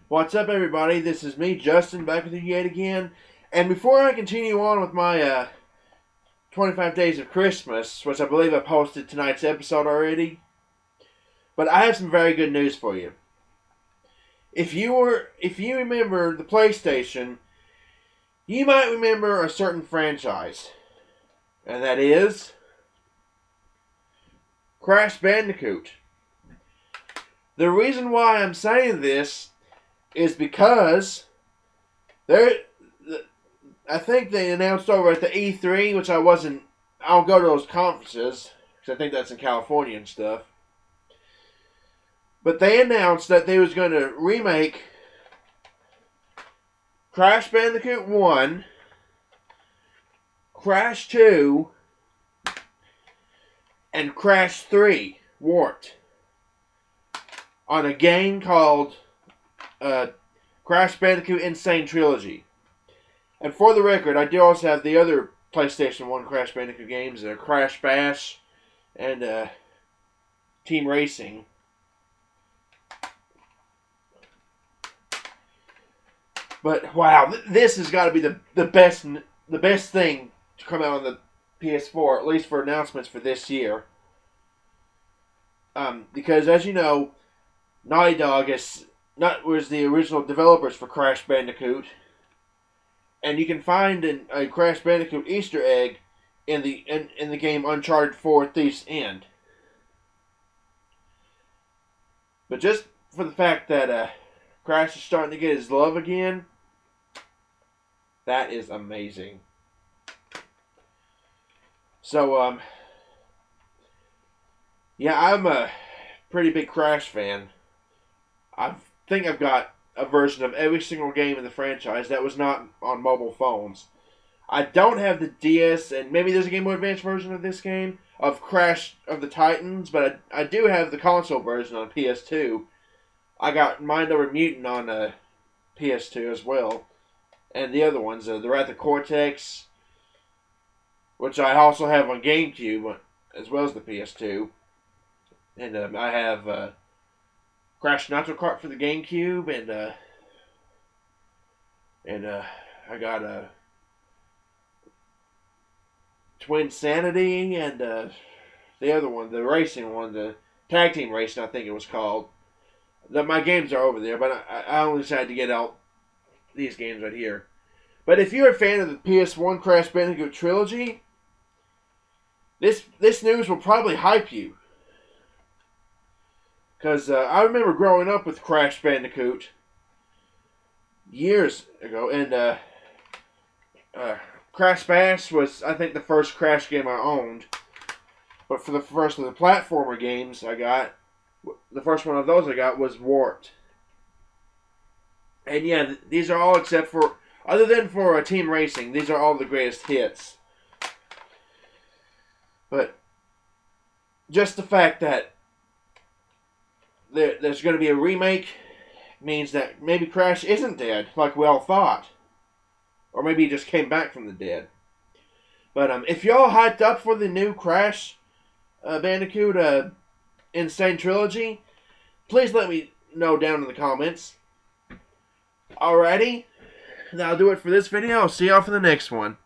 What's up, everybody? This is me, Justin, back with you yet again. And before I continue on with my 25 Days of Christmas, which I believe I posted tonight's episode already, but I have some very good news for you. If you remember the PlayStation, you might remember a certain franchise, and that is Crash Bandicoot. The reason why I'm saying this is because I think they announced over at the E3, which I'll go to those conferences, because I think that's in California and stuff. But they announced that they was going to remake Crash Bandicoot 1, Crash 2, and Crash 3, Warped, on a game called Crash Bandicoot N. Sane Trilogy. And for the record, I do also have the other PlayStation 1 Crash Bandicoot games, Crash Bash and Team Racing. But wow, this has got to be the best thing to come out on the PS4, at least for announcements for this year. Because as you know, Naughty Dog was the original developers for Crash Bandicoot, and you can find a Crash Bandicoot Easter egg in the game Uncharted 4: Thief's End. But just for the fact that Crash is starting to get his love again, that is amazing. So yeah, I'm a pretty big Crash fan. I think I've got a version of every single game in the franchise that was not on mobile phones. I don't have the DS, and maybe there's a Game Boy Advance version of this game, of Crash of the Titans, but I do have the console version on PS2. I got Mind Over Mutant on PS2 as well. And the other ones, the Wrath of Cortex, which I also have on GameCube, as well as the PS2. And I have Crash Nitro Kart for the GameCube, and I got Twin Sanity, and the other one, the racing one, the Tag Team Racing, I think it was called. My games are over there, but I only decided to get out these games right here. But if you're a fan of the PS1 Crash Bandicoot trilogy, this news will probably hype you. Because I remember growing up with Crash Bandicoot years ago, and Crash Bash was, I think, the first Crash game I owned. But for the first of the platformer games I got, the first one of those I got was Warped. And yeah, these are all except for, other than for Team Racing, these are all the greatest hits. But just the fact that there's going to be a remake means that maybe Crash isn't dead, like we all thought. Or maybe he just came back from the dead. But if y'all hyped up for the new Crash Bandicoot N. Sane Trilogy, please let me know down in the comments. Alrighty, that'll do it for this video. I'll see y'all for the next one.